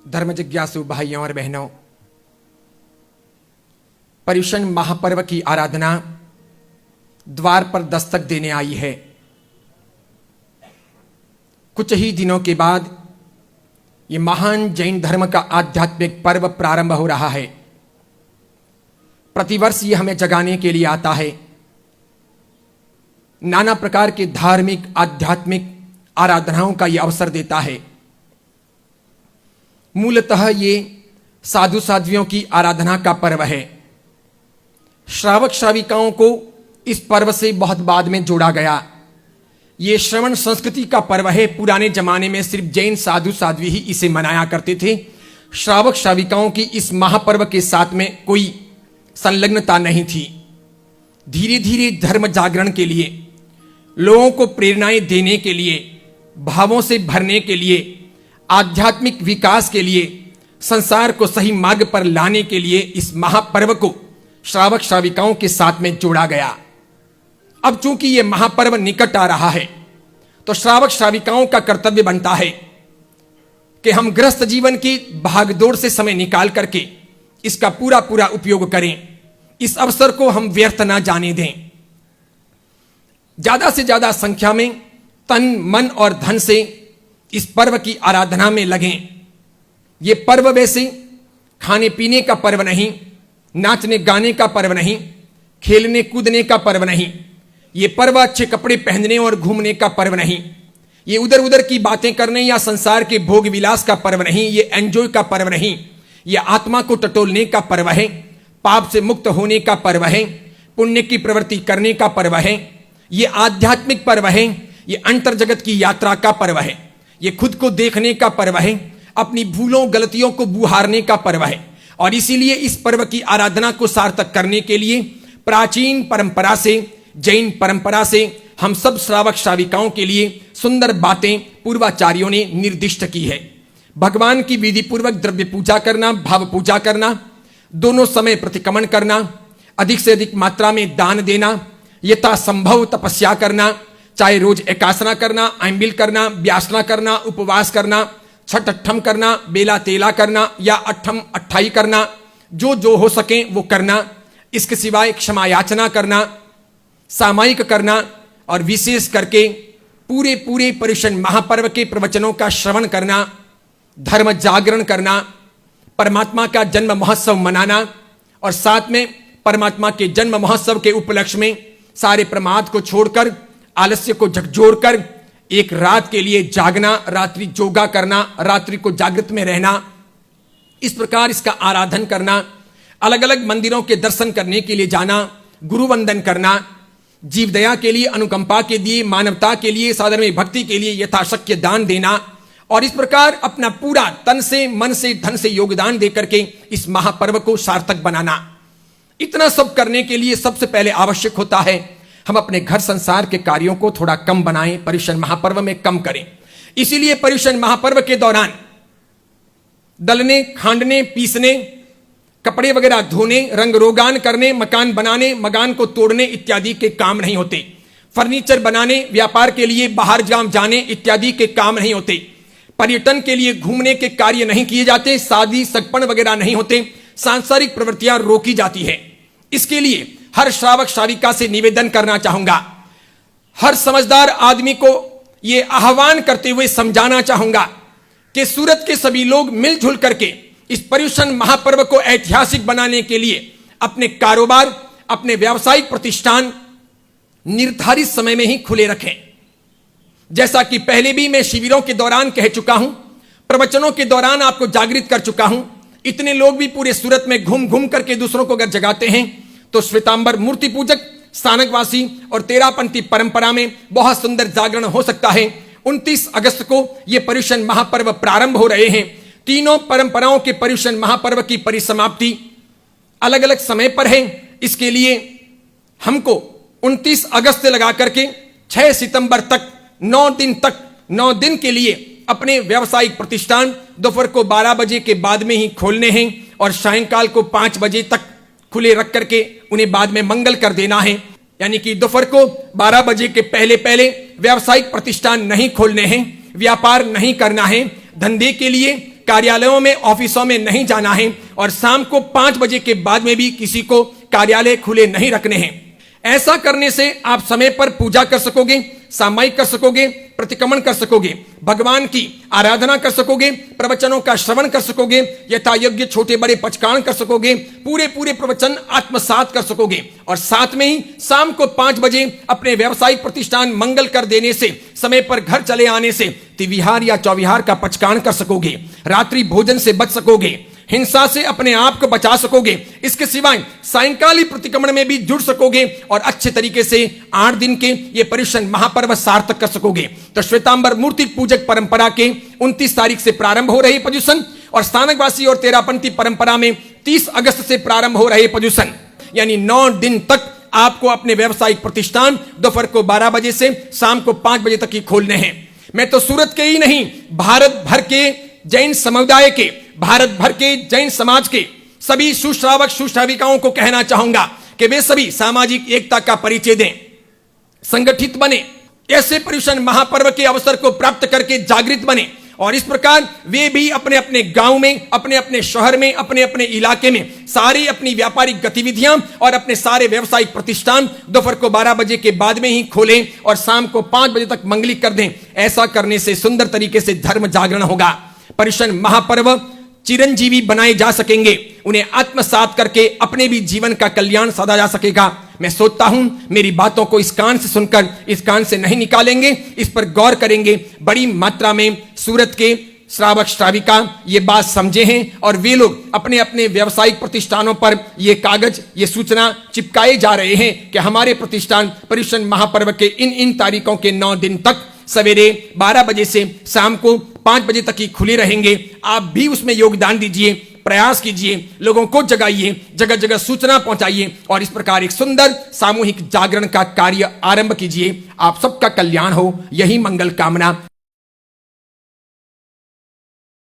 धर्म जिज्ञासु भाइयों और बहनों, पर्युषण महापर्व की आराधना द्वार पर दस्तक देने आई है। कुछ ही दिनों के बाद ये महान जैन धर्म का आध्यात्मिक पर्व प्रारंभ हो रहा है। प्रतिवर्ष ये हमें जगाने के लिए आता है। नाना प्रकार के धार्मिक आध्यात्मिक आराधनाओं का यह अवसर देता है। मूलतः ये साधु साध्वियों की आराधना का पर्व है। श्रावक श्राविकाओं को इस पर्व से बहुत बाद में जोड़ा गया। ये श्रवण संस्कृति का पर्व है। पुराने जमाने में सिर्फ जैन साधु साध्वी ही इसे मनाया करते थे। श्रावक श्राविकाओं की इस महापर्व के साथ में कोई संलग्नता नहीं थी। धीरे धीरे धर्म जागरण के लिए, लोगों को प्रेरणाएं देने के लिए, भावों से भरने के लिए, आध्यात्मिक विकास के लिए, संसार को सही मार्ग पर लाने के लिए इस महापर्व को श्रावक श्राविकाओं के साथ में जोड़ा गया। अब चूंकि यह महापर्व निकट आ रहा है तो श्रावक श्राविकाओं का कर्तव्य बनता है कि हम गृहस्थ जीवन की भागदौड़ से समय निकाल करके इसका पूरा पूरा उपयोग करें। इस अवसर को हम व्यर्थ ना जाने दें। ज्यादा से ज्यादा संख्या में तन मन और धन से इस पर्व की आराधना में लगें। यह पर्व वैसे खाने पीने का पर्व नहीं, नाचने गाने का पर्व नहीं, खेलने कूदने का पर्व नहीं। ये पर्व अच्छे कपड़े पहनने और घूमने का पर्व नहीं। ये उधर उधर की बातें करने या संसार के भोग विलास का पर्व नहीं। ये एंजॉय का पर्व नहीं। ये आत्मा को टटोलने का पर्व है। पाप से मुक्त होने का पर्व है। पुण्य की प्रवृत्ति करने का पर्व है। ये आध्यात्मिक पर्व है। ये अंतर जगत की यात्रा का पर्व है। ये खुद को देखने का पर्व है। अपनी भूलों गलतियों को बुहारने का पर्व है। और इसीलिए इस पर्व की आराधना को सार्थक करने के लिए प्राचीन परंपरा से, जैन परंपरा से हम सब श्रावक श्राविकाओं के लिए सुंदर बातें पूर्वाचार्यों ने निर्दिष्ट की है। भगवान की विधि पूर्वक द्रव्य पूजा करना, भाव पूजा करना, दोनों समय प्रतिक्रमण करना, अधिक से अधिक मात्रा में दान देना, यथासंभव तपस्या करना, चाहे रोज एकासना करना, आइंबिल करना, व्यासना करना, उपवास करना, छठ अट्ठम करना, बेला तेला करना या अट्ठम अट्ठाई करना, जो हो सके वो करना। इसके सिवाय क्षमा याचना करना, सामायिक करना और विशेष करके पूरे पर्युषण महापर्व के प्रवचनों का श्रवण करना, धर्म जागरण करना, परमात्मा का जन्म महोत्सव मनाना और साथ में परमात्मा के जन्म महोत्सव के उपलक्ष्य में सारे प्रमाद को छोड़कर, आलस्य को झकझोरकर एक रात के लिए जागना, रात्रि जोगा करना, रात्रि को जागृत में रहना, इस प्रकार इसका आराधन करना, अलग अलग मंदिरों के दर्शन करने के लिए जाना, गुरु वंदन करना, जीव दया के लिए, अनुकंपा के लिए, मानवता के लिए, साधन में भक्ति के लिए यथाशक्य दान देना और इस प्रकार अपना पूरा तन से, मन से, धन से योगदान देकर के इस महापर्व को सार्थक बनाना। इतना सब करने के लिए सबसे पहले आवश्यक होता है हम अपने घर संसार के कार्यों को थोड़ा कम बनाएं, पर्युषण महापर्व में कम करें। इसीलिए पर्युषण महापर्व के दौरान दलने, खांडने, पीसने, कपड़े वगैरह धोने, रंग रोगान करने, मकान बनाने, मकान को तोड़ने इत्यादि के काम नहीं होते। फर्नीचर बनाने, व्यापार के लिए बाहर जाने इत्यादि के काम नहीं होते। पर्यटन के लिए घूमने के कार्य नहीं किए जाते। शादी सगपन वगैरह नहीं होते। सांसारिक प्रवृत्तियां रोकी जाती है। इसके लिए हर श्रावक श्राविका से निवेदन करना चाहूंगा, हर समझदार आदमी को यह आह्वान करते हुए समझाना चाहूंगा कि सूरत के सभी लोग मिलजुल करके इस पर्युषण महापर्व को ऐतिहासिक बनाने के लिए अपने कारोबार, अपने व्यावसायिक प्रतिष्ठान निर्धारित समय में ही खुले रखें। जैसा कि पहले भी मैं शिविरों के दौरान कह चुका हूं, प्रवचनों के दौरान आपको जागृत कर चुका हूं। इतने लोग भी पूरे सूरत में घूम घूम करके दूसरों को अगर जगाते हैं तो श्वेतांबर मूर्ति पूजक, स्थानकवासी और तेरापंथी परंपरा में बहुत सुंदर जागरण हो सकता है। 29 अगस्त को यह पर्युषण महापर्व प्रारंभ हो रहे हैं। तीनों परंपराओं के पर्युषण महापर्व की परिसमाप्ति अलग अलग समय पर है। इसके लिए हमको 29 अगस्त से लगा करके 6 सितंबर तक 9 दिन के लिए अपने व्यावसायिक प्रतिष्ठान दोपहर को 12 बजे के बाद में ही खोलने हैं और सायंकाल को 5 बजे तक खुले रख करके उन्हें बाद में मंगल कर देना है। यानी कि दोपहर को 12 बजे के पहले व्यावसायिक प्रतिष्ठान नहीं खोलने हैं, व्यापार नहीं करना है। धंधे के लिए कार्यालयों में, ऑफिसों में नहीं जाना है और शाम को 5 बजे के बाद में भी किसी को कार्यालय खुले नहीं रखने हैं। ऐसा करने से आप समय पर पूजा कर सकोगे, सामायिक कर सकोगे, प्रतिक्रमण कर सकोगे, भगवान की आराधना कर सकोगे, प्रवचनों का श्रवण कर सकोगे, यथा योग्य छोटे बड़े पचकान कर सकोगे, पूरे प्रवचन आत्मसात कर सकोगे और साथ में ही शाम को 5 बजे अपने व्यावसायिक प्रतिष्ठान मंगल कर देने से, समय पर घर चले आने से तिविहार या चौविहार का पचकान कर सकोगे, रात्रि भोजन से बच सकोगे, हिंसा से अपने आप को बचा सकोगे। इसके सिवाय सायंकालीन प्रतिक्रमण में भी जुड़ सकोगे और अच्छे तरीके से 8 दिन के ये पर्युषण महापर्व सार्थक कर सकोगे। तो श्वेतांबर मूर्ति पूजक परंपरा के 29 तारीख से प्रारंभ हो रहे पर्युषण और स्थानकवासी और तेरापंथी परंपरा में 30 अगस्त से प्रारंभ हो रहे पर्युषण, यानी 9 दिन तक आपको अपने व्यावसायिक प्रतिष्ठान दोपहर को 12 बजे से शाम को 5 बजे तक ही खोलने हैं। मैं तो सूरत के ही नहीं, भारत भर के जैन समुदाय के, भारत भर के जैन समाज के सभी सुश्रावक सुश्राविकाओं को कहना चाहूंगा कि वे सभी सामाजिक एकता का परिचय दें, संगठित बने, ऐसे पर्युषण महापर्व के अवसर को प्राप्त करके जागृत बने और इस प्रकार वे भी अपने अपने गांव में, अपने अपने शहर में, अपने अपने इलाके में सारी अपनी व्यापारिक गतिविधियां और अपने सारे व्यावसायिक प्रतिष्ठान दोपहर को 12 बजे के बाद में ही खोलें और शाम को 5 बजे तक मंगलिक कर दें। ऐसा करने से सुंदर तरीके से धर्म जागरण होगा, पर्युषण महापर्व चिरंजीवी बनाए जा सकेंगे, उन्हें आत्मसात करके अपने भी जीवन का कल्याण साधा जा सकेगा। मैं सोचता हूं मेरी बातों को इस कान से सुनकर इस कान से नहीं निकालेंगे, इस पर गौर करेंगे। बड़ी मात्रा में सूरत के श्रावक श्राविका ये बात समझे हैं और वे लोग अपने अपने व्यावसायिक प्रतिष्ठानों पर ये कागज, ये सूचना चिपकाए जा रहे हैं कि हमारे प्रतिष्ठान पर्युषण महापर्व के इन तारीखों के 9 दिन तक सवेरे 12 बजे से शाम को 5 बजे तक ही खुले रहेंगे। आप भी उसमें योगदान दीजिए, प्रयास कीजिए, लोगों को जगाइए, जगह जगह सूचना पहुंचाइए और इस प्रकार एक सुंदर सामूहिक जागरण का कार्य आरंभ कीजिए। आप सबका कल्याण हो, यही मंगल कामना।